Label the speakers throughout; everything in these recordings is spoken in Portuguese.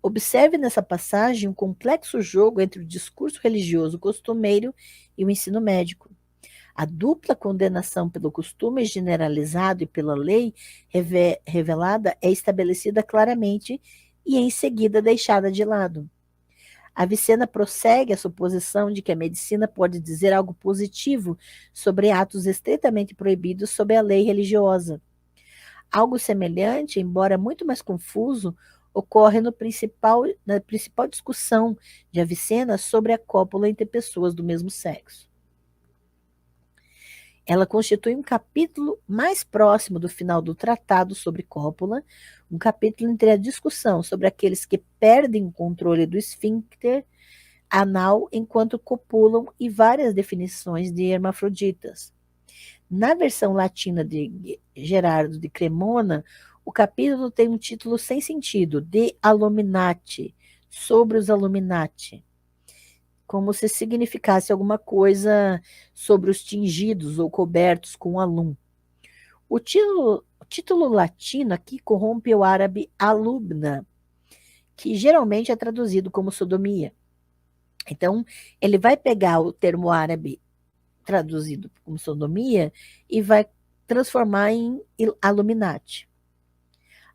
Speaker 1: Observe nessa passagem um complexo jogo entre o discurso religioso costumeiro e o ensino médico. A dupla condenação pelo costume generalizado e pela lei revelada é estabelecida claramente e em seguida deixada de lado. Avicena prossegue a suposição de que a medicina pode dizer algo positivo sobre atos estritamente proibidos sob a lei religiosa. Algo semelhante, embora muito mais confuso, ocorre na principal discussão de Avicena sobre a cópula entre pessoas do mesmo sexo. Ela constitui um capítulo mais próximo do final do tratado sobre cópula, um capítulo entre a discussão sobre aqueles que perdem o controle do esfíncter anal enquanto copulam e várias definições de hermafroditas. Na versão latina de Gerardo de Cremona, o capítulo tem um título sem sentido, De Aluminati, sobre os Aluminati, como se significasse alguma coisa sobre os tingidos ou cobertos com alum. O título latino aqui corrompe o árabe alubna, que geralmente é traduzido como sodomia. Então, ele vai pegar o termo árabe traduzido como sodomia e vai transformar em aluminati.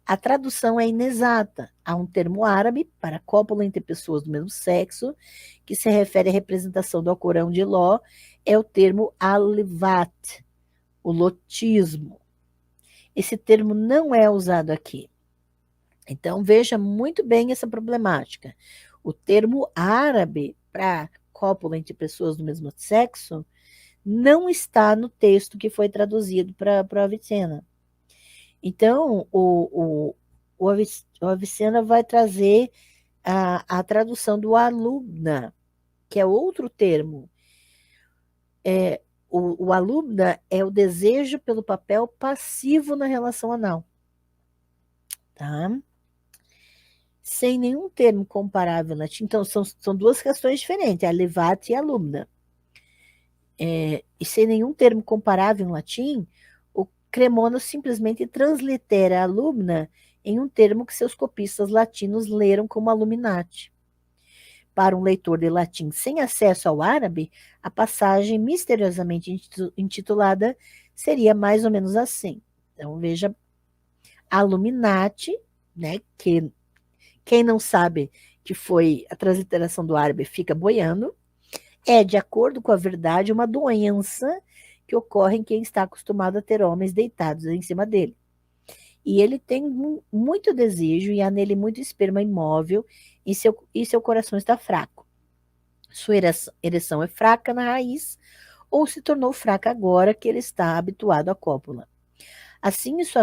Speaker 1: A tradução é inexata. Há um termo árabe para cópula entre pessoas do mesmo sexo, que se refere à representação do Alcorão de Ló, é o termo alivat, o lotismo. Esse termo não é usado aqui. Então, veja muito bem essa problemática. O termo árabe para cópula entre pessoas do mesmo sexo não está no texto que foi traduzido para a Avicena. Então, o Avicena vai trazer a tradução do alumna, que é outro termo. O alumna é o desejo pelo papel passivo na relação anal. Tá? Sem nenhum termo comparável na latim. Então, são duas questões diferentes, a levata e a alumna. E sem nenhum termo comparável em latim, o Cremona simplesmente translitera a alumna em um termo que seus copistas latinos leram como aluminati. Para um leitor de latim sem acesso ao árabe, a passagem misteriosamente intitulada seria mais ou menos assim. Então, veja, aluminati, né, que quem não sabe que foi a transliteração do árabe fica boiando, é, de acordo com a verdade, uma doença que ocorre em quem está acostumado a ter homens deitados em cima dele. E ele tem muito desejo e há nele muito esperma imóvel e seu coração está fraco. Sua ereção é fraca na raiz ou se tornou fraca agora que ele está habituado à cópula. Assim, isso o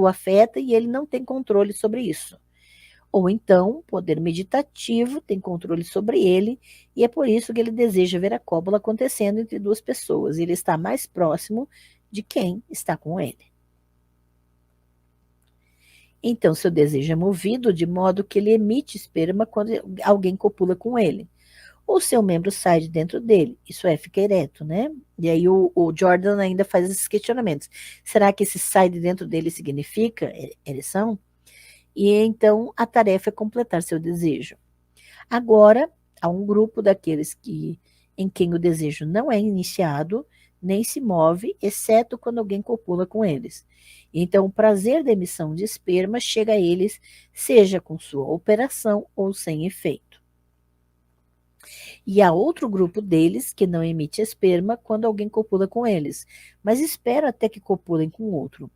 Speaker 1: afeta e ele não tem controle sobre isso. Ou então, o poder meditativo tem controle sobre ele, e é por isso que ele deseja ver a cópula acontecendo entre duas pessoas. Ele está mais próximo de quem está com ele. Então, seu desejo é movido de modo que ele emite esperma quando alguém copula com ele. Ou seu membro sai de dentro dele. Isso é, fica ereto, né? E aí o Jordan ainda faz esses questionamentos. Será que esse sai de dentro dele significa ereção? E então a tarefa é completar seu desejo. Agora, há um grupo daqueles em quem o desejo não é iniciado, nem se move, exceto quando alguém copula com eles. Então, o prazer da emissão de esperma chega a eles, seja com sua operação ou sem efeito. E há outro grupo deles que não emite esperma quando alguém copula com eles, mas espera até que copulem com outro.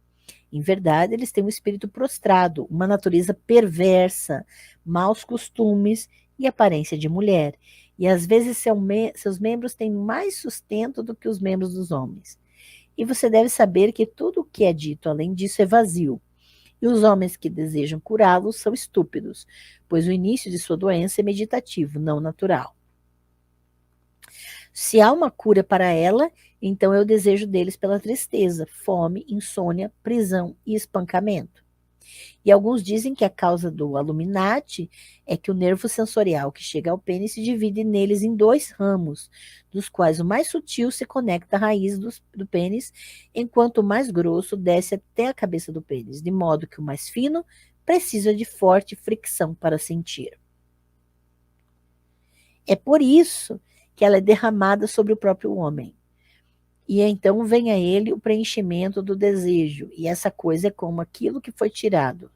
Speaker 1: Em verdade, eles têm um espírito prostrado, uma natureza perversa, maus costumes e aparência de mulher. E às vezes seus membros têm mais sustento do que os membros dos homens. E você deve saber que tudo o que é dito além disso é vazio. E os homens que desejam curá-los são estúpidos, pois o início de sua doença é meditativo, não natural. Se há uma cura para ela, então é o desejo deles pela tristeza, fome, insônia, prisão e espancamento. E alguns dizem que a causa do aluminati é que o nervo sensorial que chega ao pênis se divide neles em dois ramos, dos quais o mais sutil se conecta à raiz do pênis, enquanto o mais grosso desce até a cabeça do pênis, de modo que o mais fino precisa de forte fricção para sentir. É por isso que ela é derramada sobre o próprio homem. E então vem a ele o preenchimento do desejo. E essa coisa é como aquilo que foi tirado.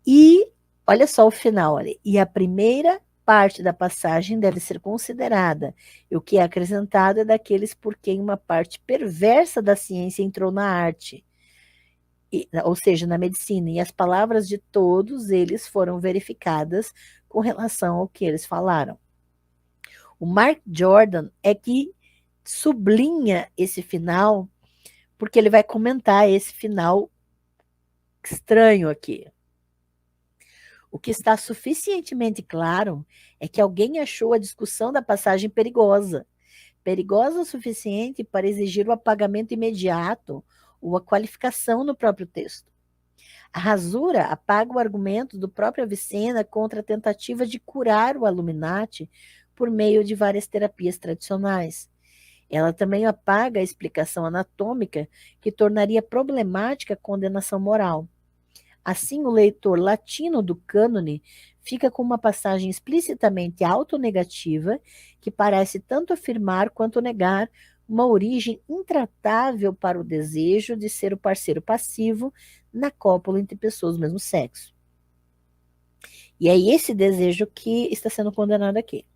Speaker 1: E olha só o final, olha. E a primeira parte da passagem deve ser considerada. E o que é acrescentado é daqueles por quem uma parte perversa da ciência entrou na arte. Ou seja, na medicina. E as palavras de todos eles foram verificadas com relação ao que eles falaram. O Mark Jordan é que sublinha esse final, porque ele vai comentar esse final estranho aqui. O que está suficientemente claro é que alguém achou a discussão da passagem perigosa. Perigosa o suficiente para exigir o apagamento imediato ou a qualificação no próprio texto. A rasura apaga o argumento do próprio Avicenna contra a tentativa de curar o Illuminati por meio de várias terapias tradicionais. Ela também apaga a explicação anatômica que tornaria problemática a condenação moral. Assim, o leitor latino do cânone fica com uma passagem explicitamente autonegativa que parece tanto afirmar quanto negar uma origem intratável para o desejo de ser o parceiro passivo na cópula entre pessoas do mesmo sexo. E é esse desejo que está sendo condenado aqui.